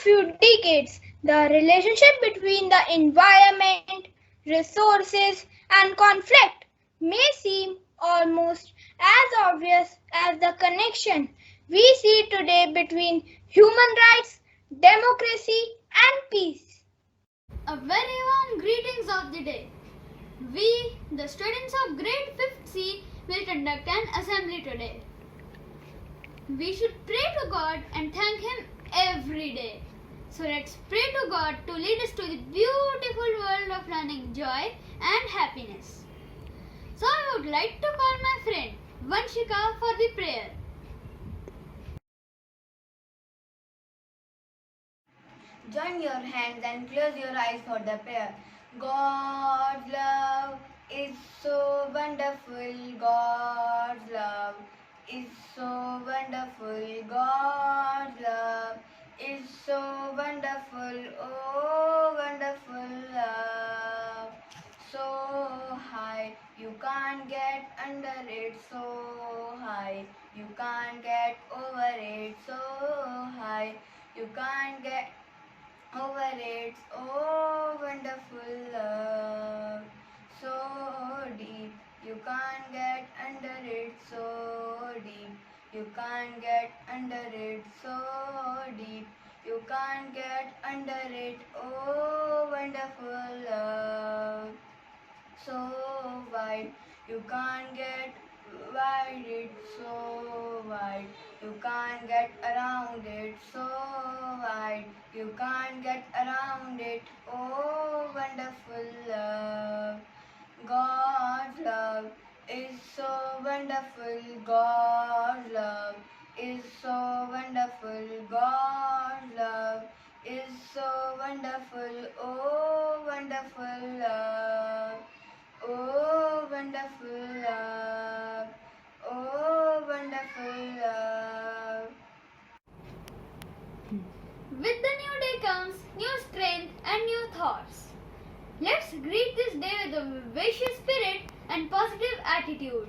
few decades, the relationship between the environment, resources, and conflict may seem almost as obvious as the connection we see today between human rights, democracy, and peace. A very warm greetings of the day. We, the students of grade 5th C, will conduct an assembly today. We should pray to God and thank Him every day. So let's pray to God to lead us to the beautiful world of learning, joy and happiness. So I would like to call my friend Vanshika for the prayer. Join your hands and close your eyes for the prayer. God's love is so wonderful. God's love is so wonderful. God's love is so wonderful. Oh, wonderful love. So high, you can't get under it. So high, you can't get over it. So high, you can't get over it. Oh, wonderful love. So deep, you can't get under it. So deep, you can't get under it. So deep, you can't get under it. Oh, wonderful love. So wide, you can't get wide it. So wide, you can't get around it. So wide, you can't get around it. Oh, wonderful love. God's love is so wonderful. God's love is so wonderful. God's love is so wonderful. Oh, wonderful love. Oh, wonderful love. Oh, wonderful love. With the new day comes new strength and new thoughts. Let's greet this day with a vivacious spirit and positive attitude.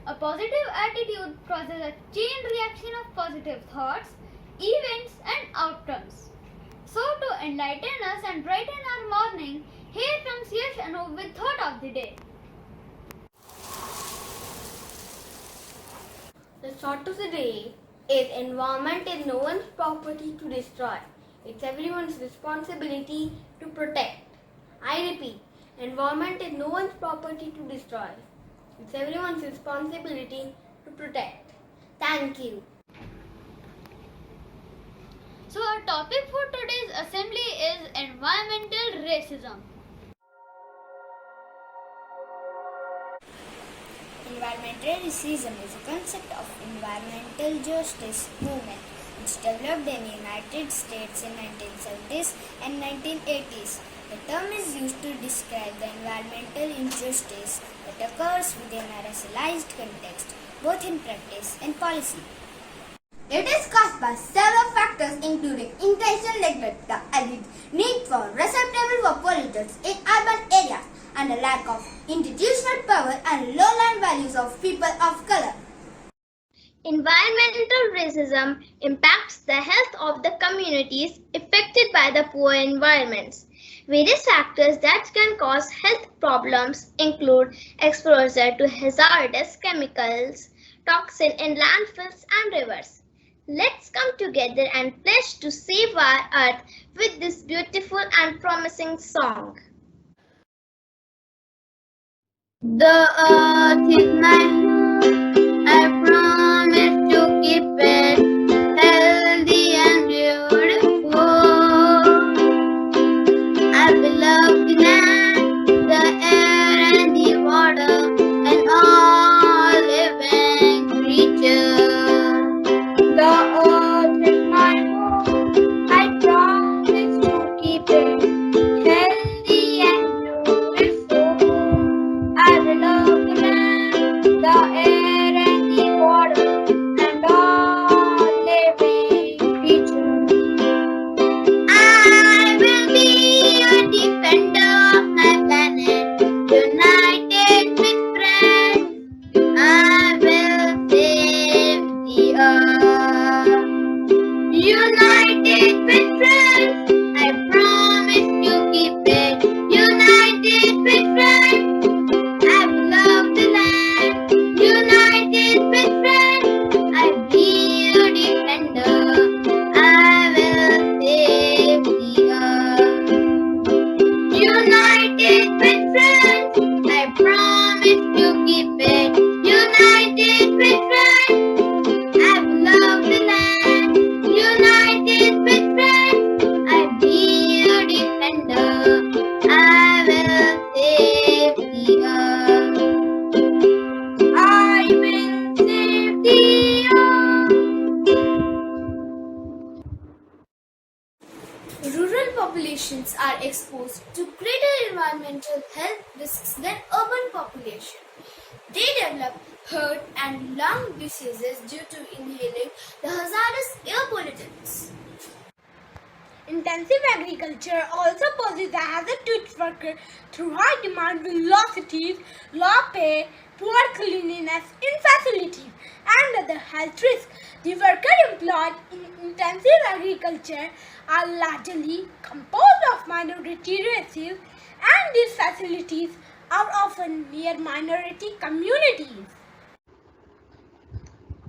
A positive attitude causes a chain reaction of positive thoughts, events and outcomes. So to enlighten us and brighten our morning, here comes Yash Anu with thought of the day. The thought of the day is environment is no one's property to destroy. It's everyone's responsibility to protect. I repeat, environment is no one's property to destroy. It's everyone's responsibility to protect. Thank you. So our topic for today's assembly is environmental racism. Environmental racism is a concept of environmental justice movement which developed in the United States in 1970s and 1980s. The term is used to describe the environmental injustice that occurs within a racialized context, both in practice and policy. It is caused by several factors including intentional neglect, the alleged need for receptacle for pollutants in urban areas, and a lack of institutional power and low-lying values of people of color. Environmental racism impacts the health of the communities affected by the poor environments. Various factors that can cause health problems include exposure to hazardous chemicals, toxins in landfills and rivers. Let's come together and pledge to save our earth with this beautiful and promising song. The earth is my home. I promise to keep it healthy and beautiful. I will love the land, the air and the water and all living creatures. The earth is my home. I promise to keep it healthy and beautiful. I will love the land, the air and the water and all living creatures. I will be a defender of my planet, united with friends. I will save the earth, united with friends. populations are exposed to greater environmental health risks than urban population. They develop heart and lung diseases due to inhaling the hazardous air pollutants. Intensive agriculture also poses a hazard to its workers through high demand velocities, low pay, poor cleanliness in facilities, and other health risks. The workers employed in intensive agriculture are largely composed of minority races, and these facilities are often near minority communities.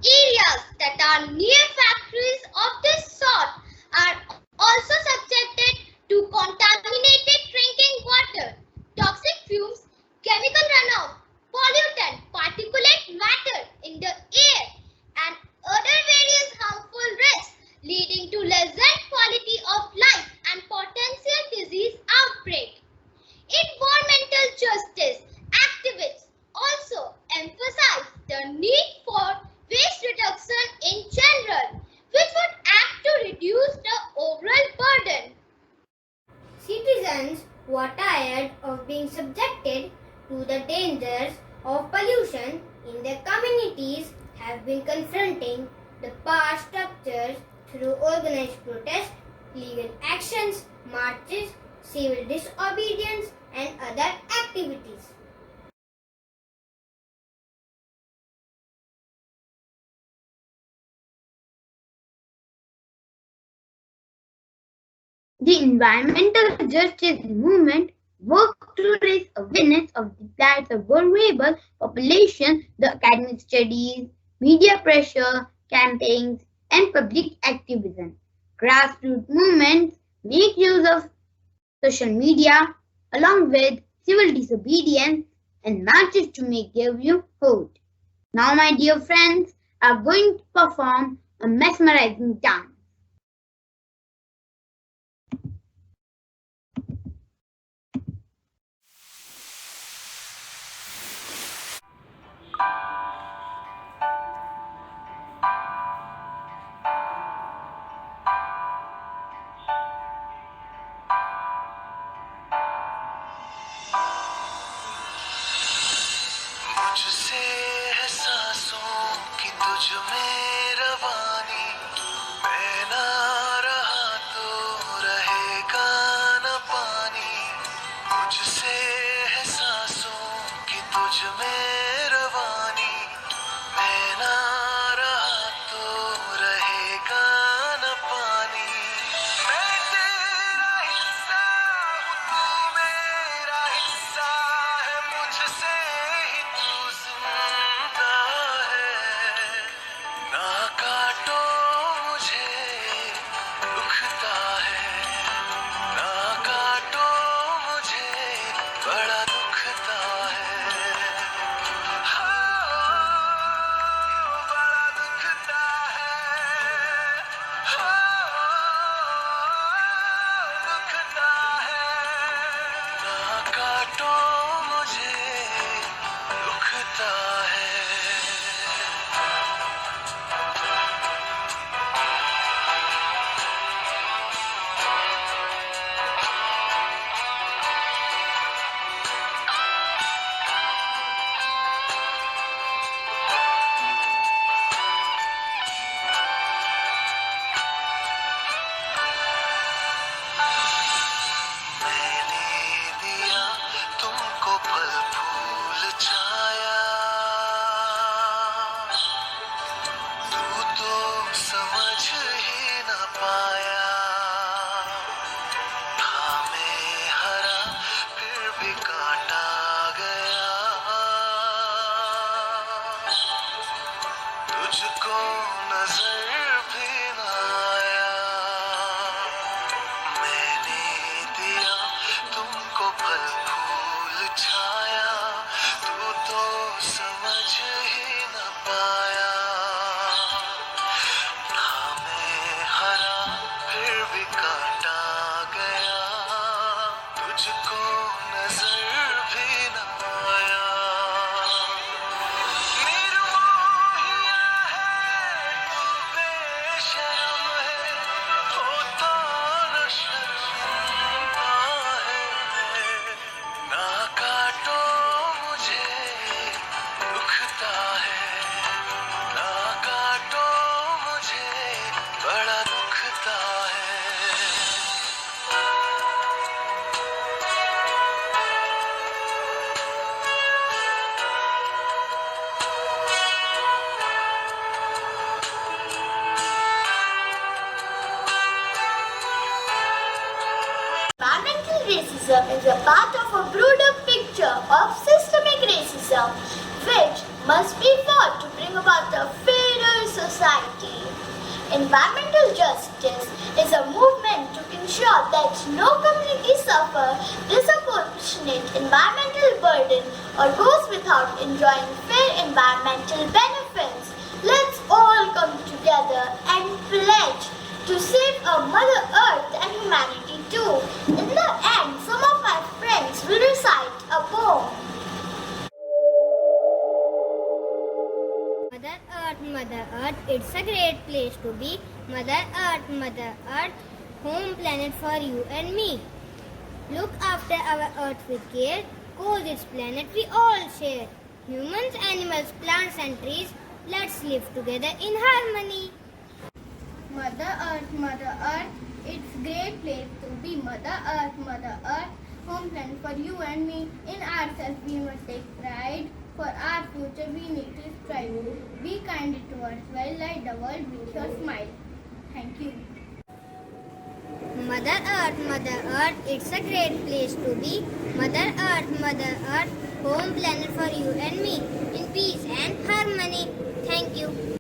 Areas that are near factories of this sort are also subjected to contaminated drinking water, toxic fumes, chemical runoff, pollutant, particulate matter in the air, and other various harmful risks leading to lessened quality of life and potential disease outbreak. Environmental justice activists also emphasize the need for waste reduction in general, which would act to reduce the overall burden. Citizens who are tired of being subjected to the dangers of pollution in their communities have been confronting the power structures through organized protest, legal actions, marches, civil disobedience, and other activities. The environmental justice movement works to raise awareness of the plight of vulnerable populations. The academic studies, media pressure, campaigns, and public activism. Grassroots movements make use of social media along with civil disobedience and marches to make their view heard. Now, my dear friends, are going to perform a mesmerizing dance. मुझसे है सांसों की तुझ में रवानी, मैं racism is a part of a broader picture of systemic racism, which must be fought to bring about a fairer society. Environmental justice is a movement to ensure that no community suffer disproportionate environmental burden or goes without enjoying fair environmental benefits. Let's all come together and pledge to save our Mother Earth and humanity too. In the end, some of my friends will recite a poem. Mother Earth, it's a great place to be. Mother Earth, home planet for you and me. Look after our Earth with care, cause it's planet we all share. Humans, animals, plants and trees, let's live together in harmony. Mother Earth, it's great place to be. Mother Earth, home planet for you and me. In ourselves we must take pride. For our future we need to strive. Be kind towards well, light the world with your smile. Thank you. Mother Earth, it's a great place to be. Mother Earth, home planet for you and me. In peace and harmony. Thank you.